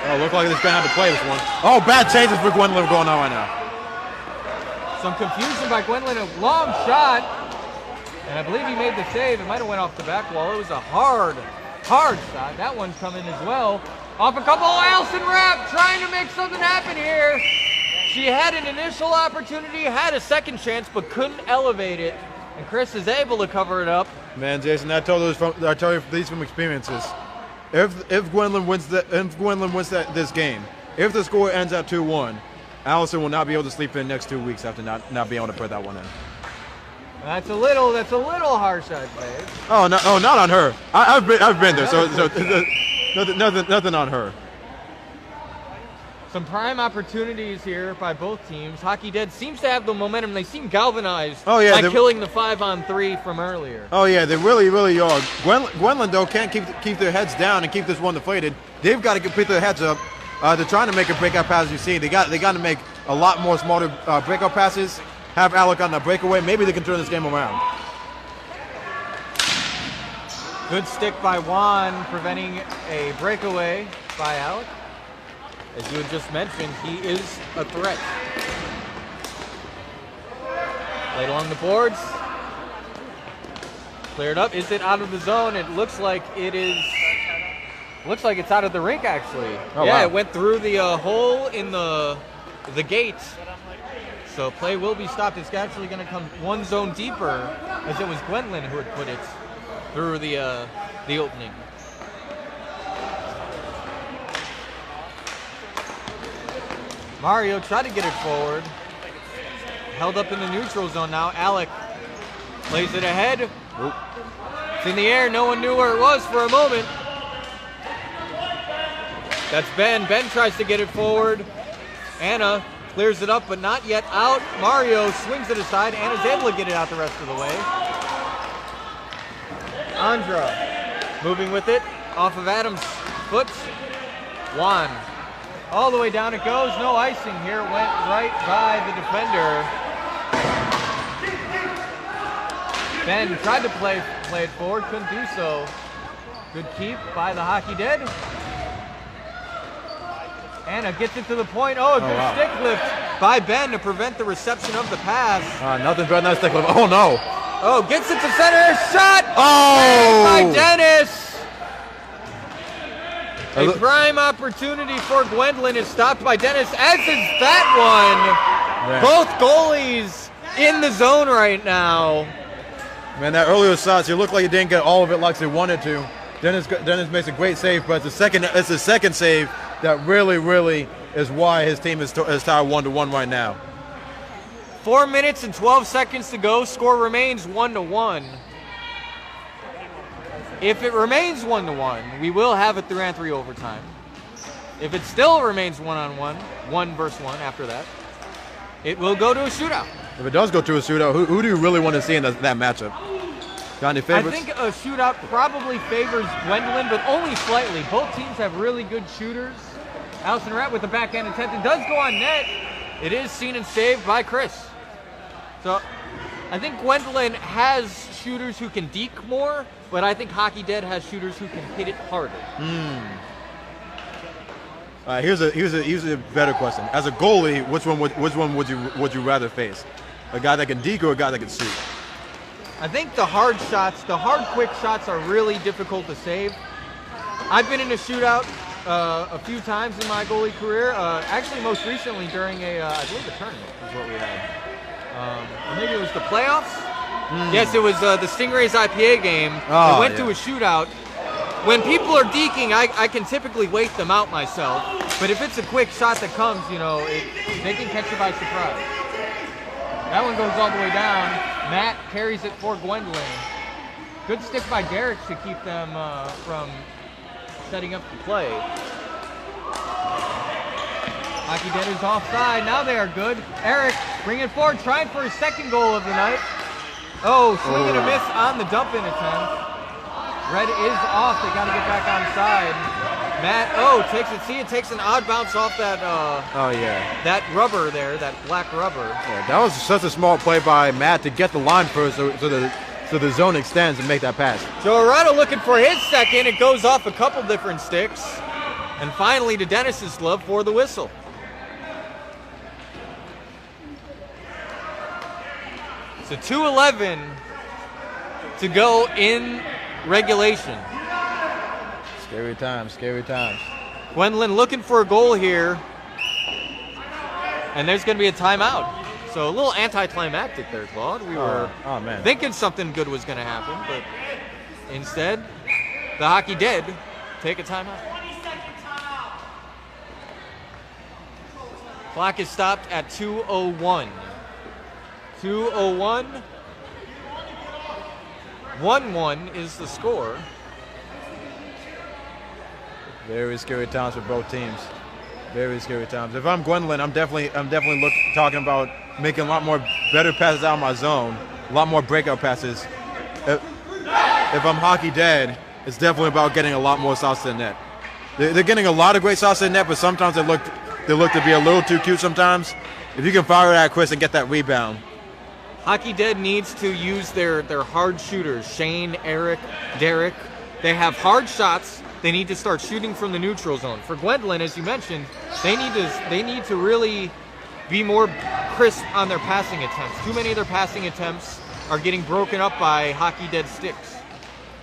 Oh, look like he's going to have to play this one. Oh, bad changes for Gwendolyn going on right now. Some confusion by Gwendolyn, a long shot, and I believe he made the save. It might have went off the back wall. It was a hard shot. That one's coming as well. Off a couple. Allison Rapp trying to make something happen here. She had an initial opportunity, had a second chance, but couldn't elevate it. And Chris is able to cover it up. Man, Jason, I tell you these from experiences. If Gwendolyn wins this game, if the score ends at 2-1, Allison will not be able to sleep for the next 2 weeks after not being able to put that one in. That's a little harsh, I think. Oh, not on her. I've been there, so nothing on her. Some prime opportunities here by both teams. Hockey Dead seems to have the momentum. They seem galvanized by killing the 5-on-3 from earlier. Oh yeah, they really are. Gwendolyn though can't keep their heads down and keep this one deflated. They've got to keep their heads up. They're trying to make a breakout pass. You see, they got to make a lot more smarter breakout passes. Have Alec on the breakaway. Maybe they can turn this game around. Good stick by Juan, preventing a breakaway by Alec. As you had just mentioned, he is a threat. Played along the boards. Cleared up. Is it out of the zone? It looks like it is. Looks like it's out of the rink, actually. Oh, yeah, wow. It went through the hole in the gate. So play will be stopped. It's actually going to come one zone deeper, as it was Gwendolyn who had put it through the opening. Mario tried to get it forward. Held up in the neutral zone now. Alec plays it ahead. Oop. It's in the air. No one knew where it was for a moment. That's Ben. Ben tries to get it forward. Anna clears it up, but not yet out. Mario swings it aside. Anna's able to get it out the rest of the way. Andra moving with it off of Adam's foot. Juan. All the way down it goes. No icing here. Went right by the defender. Ben tried to play it forward. Couldn't do so. Good keep by the Hockey Dead. Anna gets it to the point. Oh, a good wow. stick lift by Ben to prevent the reception of the pass. Nothing better than that stick lift. Oh, no. Oh, gets it to center. Shot! Oh! By Dennis! A prime opportunity for Gwendolyn is stopped by Dennis, as is that one. Man. Both goalies in the zone right now. Man, that earlier shots, it looked like he didn't get all of it like he wanted to. Dennis makes a great save, but it's the second save that really is why his team is tied 1-1 right now. 4 minutes and 12 seconds to go. Score remains 1-1. If it remains 1-1, we will have a 3-on-3 overtime. If it still remains 1-on-1, 1 versus 1 after that, it will go to a shootout. If it does go to a shootout, who do you really want to see in that matchup? Got any favorites? I think a shootout probably favors Gwendolyn, but only slightly. Both teams have really good shooters. Allison Ratt with the backhand attempt. It does go on net. It is seen and saved by Chris. So I think Gwendolyn has shooters who can deke more, but I think Hockey Dead has shooters who can hit it harder. Here's a better question. As a goalie, which one would you rather face? A guy that can deke or a guy that can shoot? I think the hard shots, the hard quick shots are really difficult to save. I've been in a shootout a few times in my goalie career. Actually, most recently during I believe a tournament is what we had. Or maybe it was the playoffs. Yes, it was the Stingrays IPA game. Oh, I went to a shootout. When people are deking, I can typically wait them out myself. But if it's a quick shot that comes, they can catch you by surprise. That one goes all the way down. Matt carries it for Gwendolyn. Good stick by Derek to keep them from setting up the play. Hockey Dead is offside. Now they are good. Eric bringing it forward, trying for his second goal of the night. Oh, swing and a miss on the dump-in attempt. Red is off. They got to get back onside. Matt, it takes an odd bounce off that. That rubber there, that black rubber. Yeah, that was such a smart play by Matt to get the line first, so the zone extends and make that pass. Joe Arado looking for his second. It goes off a couple different sticks, and finally to Dennis's glove for the whistle. So 2:11 to go in regulation. Scary times. Gwendolyn looking for a goal here. And there's going to be a timeout. So a little anticlimactic there, Claude. We were thinking something good was going to happen, but instead, the Hockey Dead take a timeout. Clock is stopped at 2:01. 2:01. 1-1 is the score. Very scary times for both teams. Very scary times. If I'm Gwendolyn, I'm definitely talking about making a lot more better passes out of my zone, a lot more breakout passes. If I'm Hockey Dead, it's definitely about getting a lot more shots to the net. They're getting a lot of great shots to the net, but sometimes they look to be a little too cute sometimes. If you can fire that, Chris, and get that rebound. Hockey Dead needs to use their hard shooters. Shane, Eric, Derek. They have hard shots. They need to start shooting from the neutral zone. For Gwendolyn, as you mentioned, they need to really be more crisp on their passing attempts. Too many of their passing attempts are getting broken up by Hockey Dead sticks.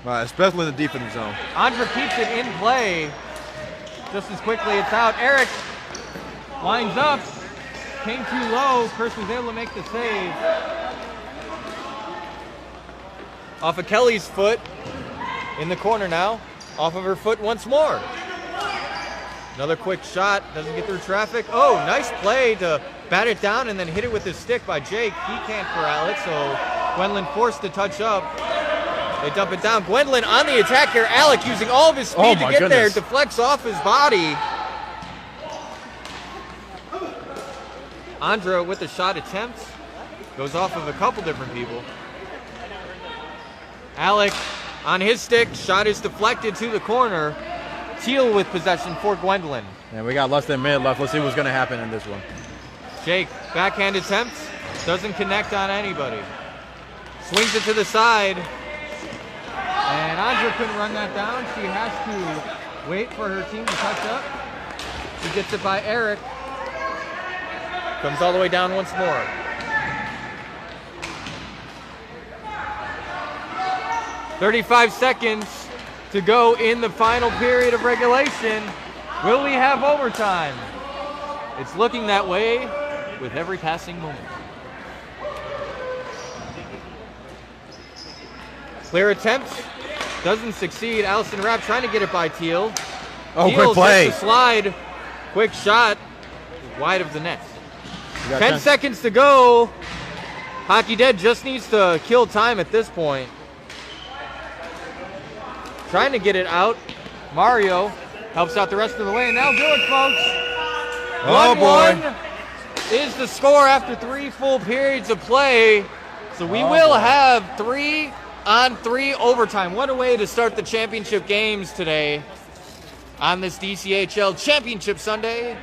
Especially in the defensive zone. Andra keeps it in play. Just as quickly, it's out. Eric lines up. Came too low. Chris was able to make the save. Off of Kelly's foot. In the corner now. Off of her foot once more. Another quick shot. Doesn't get through traffic. Oh, nice play to bat it down and then hit it with his stick by Jake. He can't corral it, so Gwendolyn forced to touch up. They dump it down. Gwendolyn on the attack here. Alec using all of his speed to get there. Deflects off his body. Andra with the shot attempt. Goes off of a couple different people. Alec on his stick. Shot is deflected to the corner. Teal with possession for Gwendolyn. And we got less than a minute left. Let's see what's going to happen in this one. Jake, backhand attempt. Doesn't connect on anybody. Swings it to the side. And Andra couldn't run that down. She has to wait for her team to touch up. He gets it by Eric. Comes all the way down once more. "35 seconds to go in the final period of regulation. Will we have overtime?" It's looking that way with every passing moment. Clear attempt. Doesn't succeed. Allison Rapp trying to get it by Teal. Oh, Teal quick play. gets the slide. Quick shot. Wide of the net. You got 10 seconds to go. Hockey Dead just needs to kill time at this point. Trying to get it out. Mario helps out the rest of the way, and that'll do it, folks. Oh, 1-1 boy. is the score after 3 full periods of play. So we will have 3-on-3 overtime. What a way to start the championship games today on this DCHL Championship Sunday.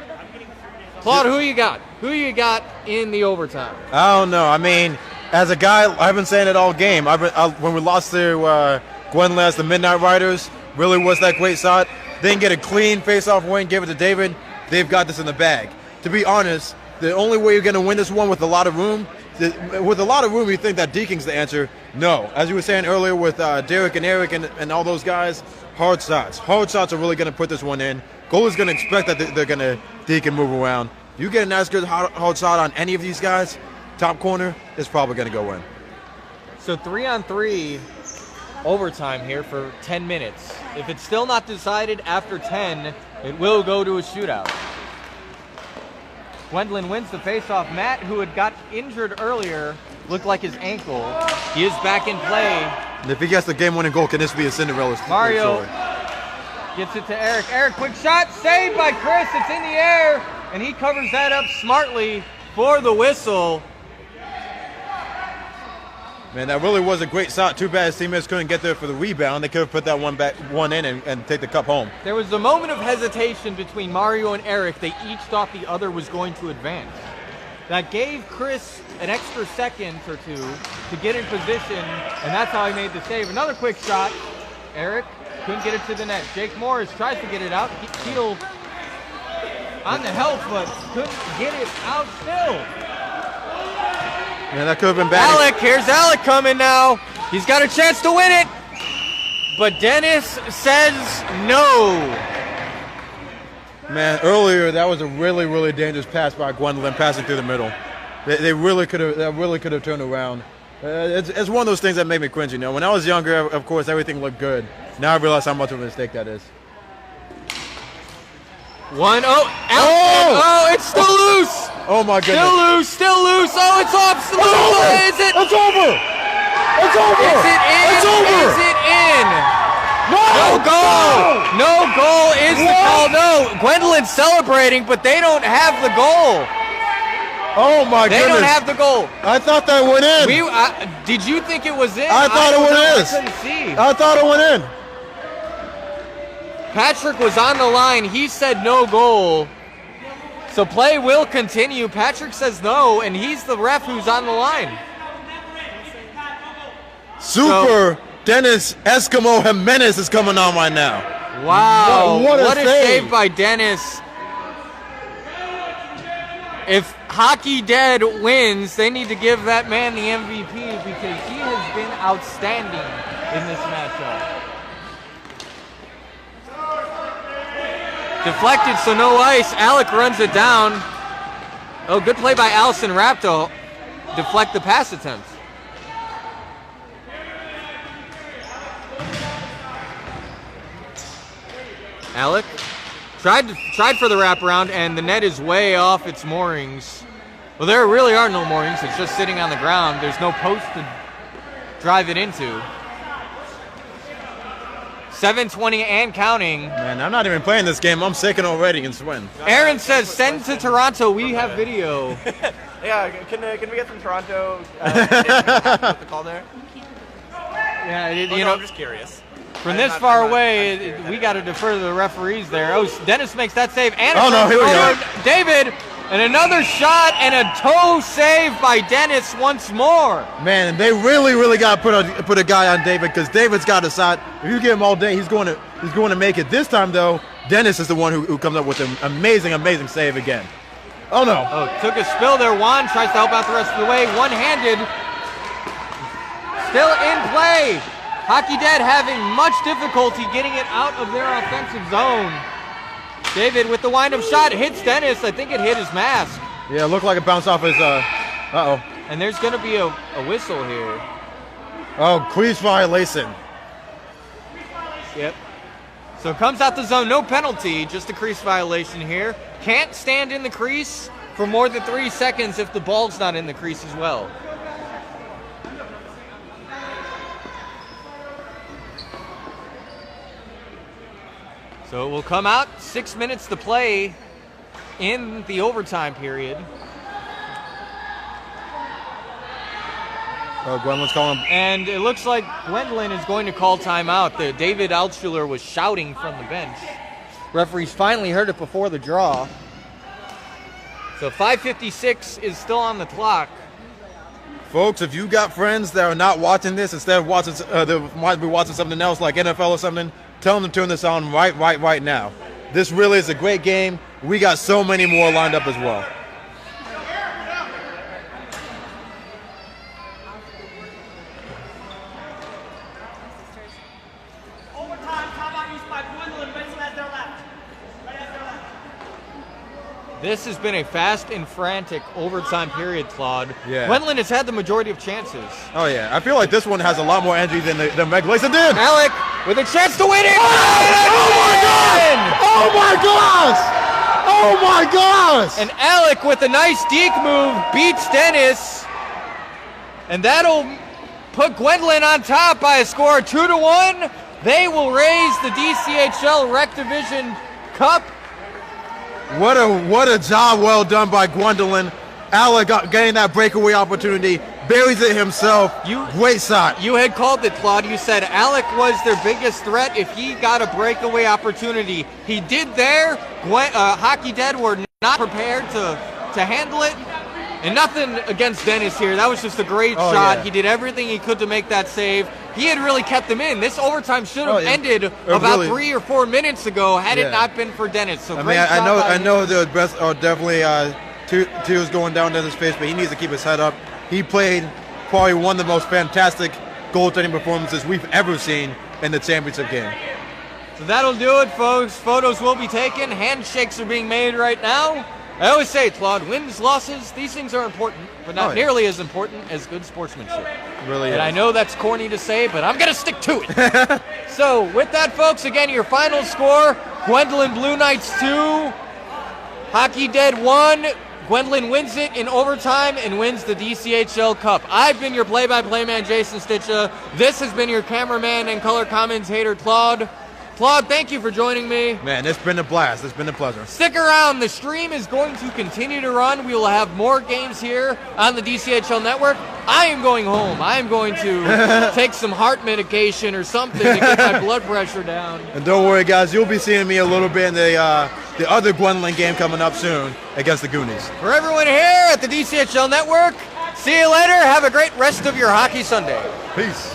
Claude, who you got? Who you got in the overtime? I don't know. I mean, as a guy, I've been saying it all game. When we lost to Gwendolyn as the Midnight Riders, really was that great shot. They didn't get a clean face-off win, gave it to David. They've got this in the bag. To be honest, the only way you're going to win this one with a lot of room, you think that Deacon's the answer. No. As you were saying earlier with Derek and Eric and all those guys, hard shots. Hard shots are really going to put this one in. Goalie's going to expect that they're going to Deacon move around. You get a nice good hard shot on any of these guys, top corner, it's probably going to go in. So 3-on-3 overtime here for 10 minutes. If it's still not decided after 10, it will go to a shootout. Gwendolyn wins the faceoff. Matt, who had got injured earlier, looked like his ankle. He is back in play. And if he gets the game-winning goal, can this be a Cinderella story? Mario gets it to Eric. Eric, quick shot, saved by Chris. It's in the air, and he covers that up smartly for the whistle. Man, that really was a great shot. Too bad his teammates couldn't get there for the rebound. They could have put that one in and take the cup home. There was a moment of hesitation between Mario and Eric. They each thought the other was going to advance. That gave Chris an extra second or two to get in position, and that's how he made the save. Another quick shot. Eric couldn't get it to the net. Jake Morris tries to get it out. Keatle on the help, but couldn't get it out still. Man, that could have been bad. Alec, here's Alec coming now. He's got a chance to win it. But Dennis says no. Man, earlier that was a really, really dangerous pass by Gwendolyn, passing through the middle. They really could have turned around. It's one of those things that make me cringe. You know, when I was younger, of course, everything looked good. Now I realize how much of a mistake that is. 1-0. Oh, it's still loose. Oh my goodness. Still loose. Oh, it's off. Is it? It's over. It's over. Is it in? It's over. Is it in? No goal. No goal is the call. No. Gwendolyn's celebrating, but they don't have the goal. Oh my goodness. They don't have the goal. I thought that went in. Did you think it was in? I thought it went in. I couldn't see. I thought it went in. Patrick was on the line. He said no goal. So play will continue. Patrick says no, and he's the ref who's on the line. Super Dennis Eskimo Jimenez is coming on right now. Wow. What a save save by Dennis. If Hockey Dead wins, they need to give that man the MVP because he has been outstanding in this matchup. Deflected, so no ice. Alec runs it down. Oh, good play by Allison Rapp to deflect the pass attempt. Alec tried for the wraparound, and the net is way off its moorings. Well, there really are no moorings. It's just sitting on the ground. There's no post to drive it into. 7:20 and counting. Man, I'm not even playing this game. I'm sick and already and sweating. Aaron says, send to Toronto. We have video. Yeah, can we get some Toronto? What's the call there? Yeah, I'm just curious. From this far away, we got to defer to the referees there. Oh, Dennis makes that save. And here we go. David, and another shot and a toe save by Dennis once more. Man, they really got to put a guy on David because David's got a shot. If you give him all day, he's going to make it. This time though, Dennis is the one who comes up with an amazing, amazing save again. Oh no. Oh, took a spill there. Juan tries to help out the rest of the way. One-handed. Still in play. Hockey Dead having much difficulty getting it out of their offensive zone. David with the wind-up shot hits Dennis. I think it hit his mask. Yeah, it looked like it bounced off his, uh-oh. And there's going to be a whistle here. Oh, crease violation. Yep. So comes out the zone, no penalty, just a crease violation here. Can't stand in the crease for more than 3 seconds if the ball's not in the crease as well. So it will come out, 6 minutes to play in the overtime period. Oh, Gwendolyn's calling. And it looks like Gwendolyn is going to call timeout. David Altschuler was shouting from the bench. Referees finally heard it before the draw. So 5:56 is still on the clock. Folks, if you got friends that are not watching this, instead of watching, they might be watching something else like NFL or something, tell them to turn this on right now. This really is a great game. We got so many more lined up as well. This has been a fast and frantic overtime period, Claude. Yeah. Gwendolyn has had the majority of chances. Oh, yeah. I feel like this one has a lot more energy than regulation did. Alec with a chance to win it. Oh, my God! Oh, my gosh! Oh, my gosh! And Alec with a nice deke move beats Dennis. And that'll put Gwendolyn on top by a score of 2-1. They will raise the DCHL Rec Division Cup. What a job well done by Gwendolyn. Alec getting that breakaway opportunity, buries it himself. Great shot. You had called it, Claude. You said Alec was their biggest threat if he got a breakaway opportunity. He did there. Hockey Dead were not prepared to handle it. And nothing against Dennis here. That was just a great shot. Yeah. He did everything he could to make that save. He had really kept them in. This overtime should have ended about really, 3 or 4 minutes ago had it not been for Dennis. So I know the best are definitely tears going down Dennis' face, but he needs to keep his head up. He played probably one of the most fantastic goaltending performances we've ever seen in the championship game. So that'll do it, folks. Photos will be taken. Handshakes are being made right now. I always say, Claude, wins, losses, these things are important, but not nearly as important as good sportsmanship. Really and I know that's corny to say, but I'm going to stick to it. So with that, folks, again, your final score, Gwendolyn Blue Knights 2, Hockey Dead 1. Gwendolyn wins it in overtime and wins the DCHL Cup. I've been your play-by-play man, Jason Stitcha. This has been your cameraman and color commentator, Claude. Claude, thank you for joining me. Man, it's been a blast. It's been a pleasure. Stick around. The stream is going to continue to run. We will have more games here on the DCHL network. I am going home. I am going to take some heart medication or something to get my blood pressure down. And don't worry, guys. You'll be seeing me a little bit in the other Gwendolyn game coming up soon against the Goonies. For everyone here at the DCHL network, see you later. Have a great rest of your hockey Sunday. Peace.